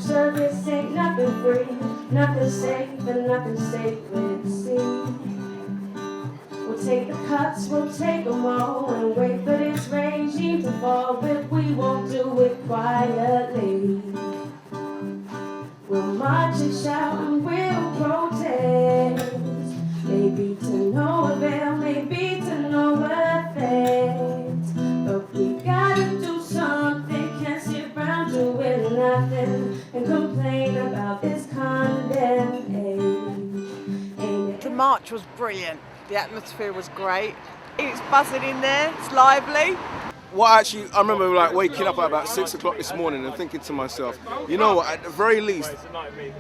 service ain't nothing free, nothing safe and nothing sacred. See, we'll take the cuts, we'll take them all, and wait for this regime to fall, but we won't do it quietly. We'll march and shout and we'll protest, maybe to no avail, maybe to no effect, but we gotta do something, can't sit around doing nothing and complain about this condemned age. The march was brilliant, the atmosphere was great, it's buzzing in there, it's lively. Well, actually, I remember like waking up at about 6 o'clock this morning and thinking to myself, you know what, at the very least,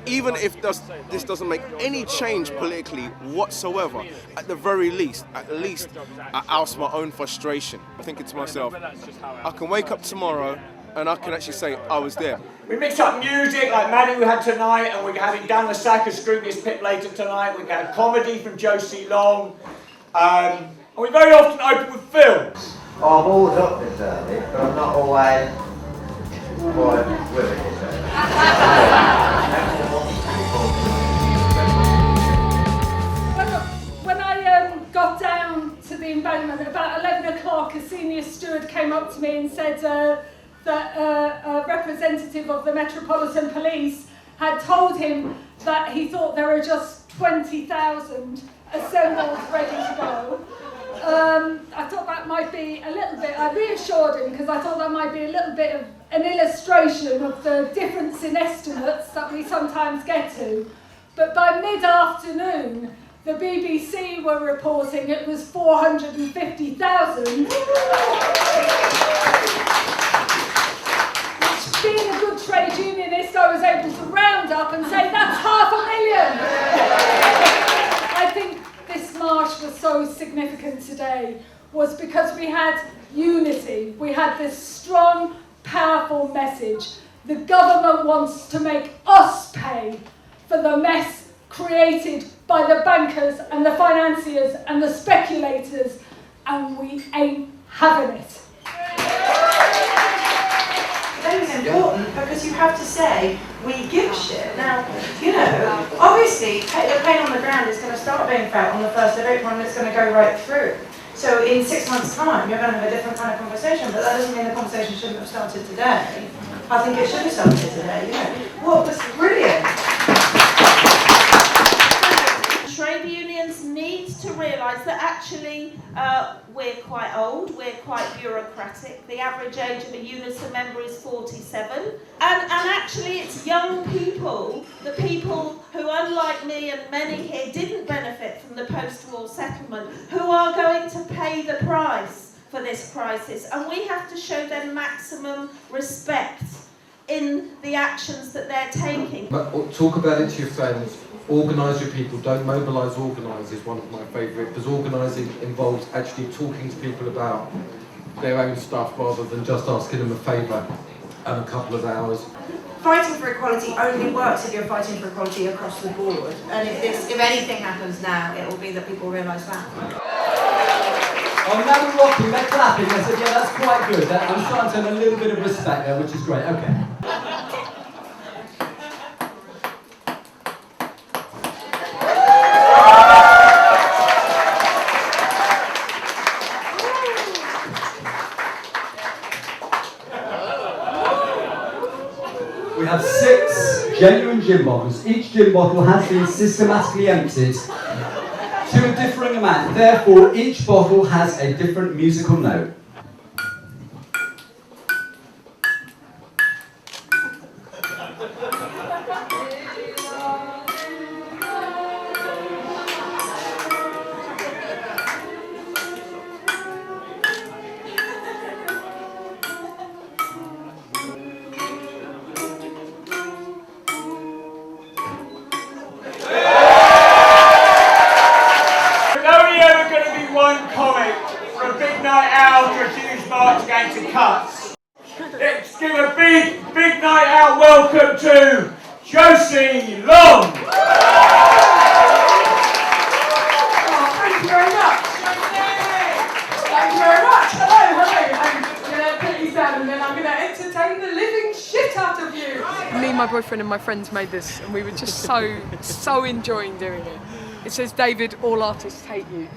even if this doesn't make any change politically whatsoever, at the least, I oust my own frustration. I'm thinking to myself, I can wake up tomorrow and I can actually say I was there. We mix up music like Maddy we had tonight, and we're having Dan le Sac and Scroobius Pip later tonight. We've got comedy from Josie Long, and we very often open with films. I've always up this early, but I'm not always quite with it this early. When I got down to the embankment at about 11 o'clock, a senior steward came up to me and said that a representative of the Metropolitan Police had told him that he thought there were just 20,000 assembled ready to go. I thought that might be a little bit, I reassured him because I thought that might be a little bit of an illustration of the difference in estimates that we sometimes get to. But by mid-afternoon, the BBC were reporting it was 450,000. Which, being a good trade unionist, I was able to round up and say that's 500,000. I think this march was so significant today was because we had unity. We had this strong, powerful message. The government wants to make us pay for the mess created by the bankers and the financiers and the speculators, and we ain't having it. It's important because you have to say, we give a shit. Now, you know, obviously, the pain on the ground is going to start being felt on the 1st of April and it's going to go right through. So in 6 months' time, you're going to have a different kind of conversation, but that doesn't mean the conversation shouldn't have started today. I think it should have started today, you know. What was brilliant. Trade unions need to realise that actually we're quite old, we're quite bureaucratic. The average age of a unison member is 47. And actually it's young people, the people who, unlike me and many here, didn't benefit from the post-war settlement, who are going to pay the price for this crisis. And we have to show them maximum respect in the actions that they're taking. Talk about it to your friends. Organise your people, don't mobilise, organise is one of my favourite, because organising involves actually talking to people about their own stuff rather than just asking them a favour and a couple of hours. Fighting for equality only works if you're fighting for equality across the board. And if anything happens now, it will be that people realise that. Oh, now we're rocking, they're clapping. I said, yeah, that's quite good. I'm starting to have a little bit of respect there, which is great. Okay. We have 6 genuine gin bottles. Each gin bottle has been systematically emptied to a differing amount. Therefore, each bottle has a different musical note. There's only ever going to be one comic for a big night out my boyfriend and my friends made this, and we were just so enjoying doing it. It says, David, all artists hate you.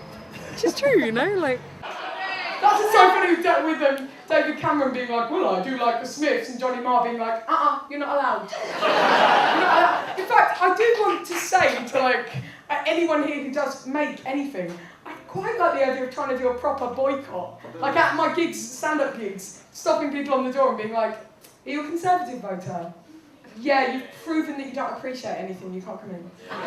Which is true, you know, like... That's so funny with David Cameron being like, well, I do like the Smiths, and Johnny Marr being like, you're not allowed. You're not allowed. In fact, I do want to say to like anyone here who does make anything, I quite like the idea of trying to do a proper boycott. Like at my gigs, stand-up gigs, stopping people on the door and being like, are you a Conservative voter? Yeah, you've proven that you don't appreciate anything, you can't come in. Sorry.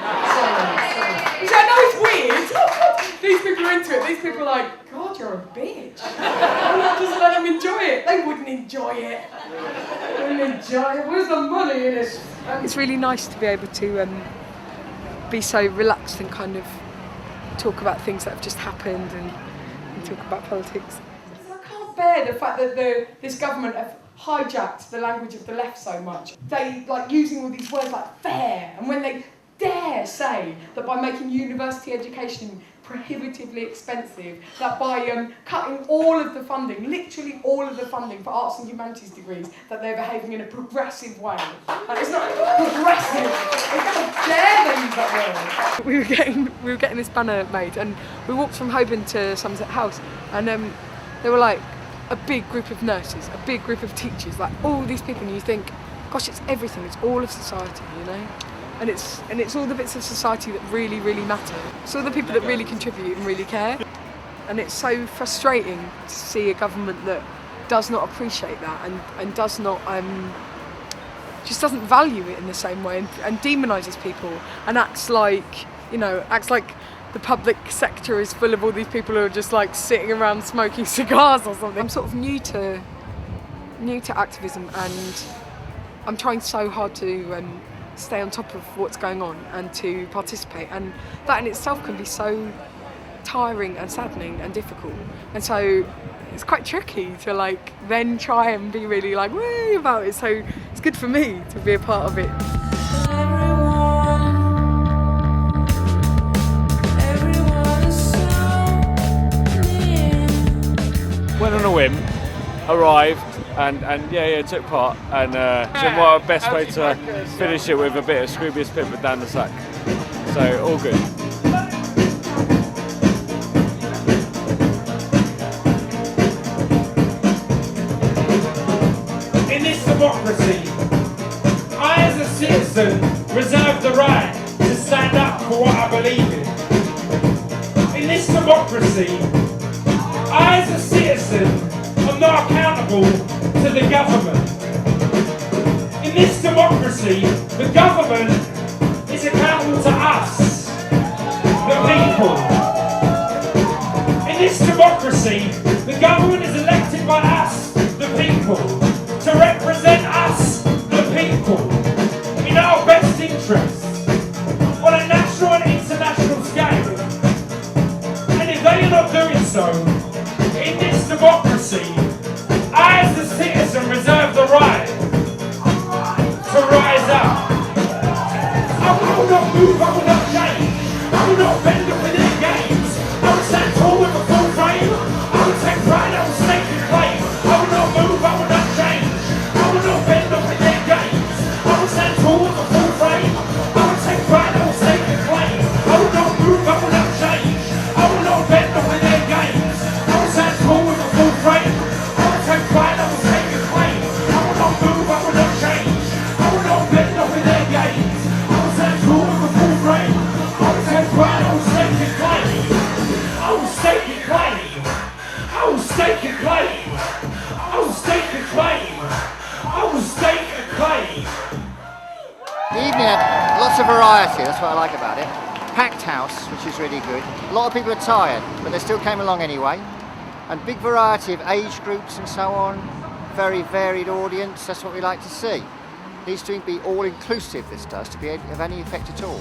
Which I know it's weird. Oh, God. These people are into it. These people are like, God, you're a bitch. Why not just let them enjoy it? They wouldn't enjoy it. They wouldn't enjoy it. Where's the money in it? It's really nice to be able to be so relaxed and kind of talk about things that have just happened and talk about politics. I can't bear the fact that this government have hijacked the language of the left so much. They like using all these words like fair, and when they dare say that by making university education prohibitively expensive, that by cutting all of the funding, literally all of the funding for arts and humanities degrees, that they're behaving in a progressive way. Like, it's not progressive. How dare they use that word? We were getting this banner made, and we walked from Holborn to Somerset House, and they were like a big group of nurses, a big group of teachers, like all these people, and you think, gosh, it's everything, it's all of society, you know? And it's all the bits of society that really, really matter. It's all the people that really contribute and really care. And it's so frustrating to see a government that does not appreciate that and does not, just doesn't value it in the same way and demonises people and acts like the public sector is full of all these people who are just like sitting around smoking cigars or something. I'm sort of new to activism, and I'm trying so hard to stay on top of what's going on and to participate, and that in itself can be so tiring and saddening and difficult, and so it's quite tricky to like then try and be really like woo about it. So it's good for me to be a part of it. Went on a whim, arrived, and took part, and what a best way to finish it with a bit of Scroobius Pip with Dan le Sac. So all good. In this democracy, I as a citizen reserve the right to stand up for what I believe in. In this democracy, I as a citizen am not accountable to the government. In this democracy, the government is accountable to us, the people. In this democracy, the government is elected by us, the people, to represent us, the people, in our best interests, on a national and international scale. And if they are not doing so, in this democracy, I as the citizen reserve the right to rise up. I will not move, I will not change, I will not bend up with their games. I will stand tall with a full frame, I will take pride, I will stake and claim. I will not move, I will not change, I will not bend up with their games. I will stand tall with a full frame, I will take pride, I will stake and claim. I will not move, I will not change, I will not bend up with their games. I will stand tall with a full frame, I will take pride, I will stake and claim. I will not move, I will not change, I will not bend up with their games. I will stand tall with a full frame, I will take pride, I will stake and claim. I will stake and claim, I will stake and claim, I will stake and claim, I will stake and claim. The evening had lots of variety, that's what I like about it. Packed house, which is really good. A lot of people are tired, but they still came along anyway. And big variety of age groups and so on. Very varied audience, that's what we like to see. Needs to be all inclusive, this does, to be of any effect at all.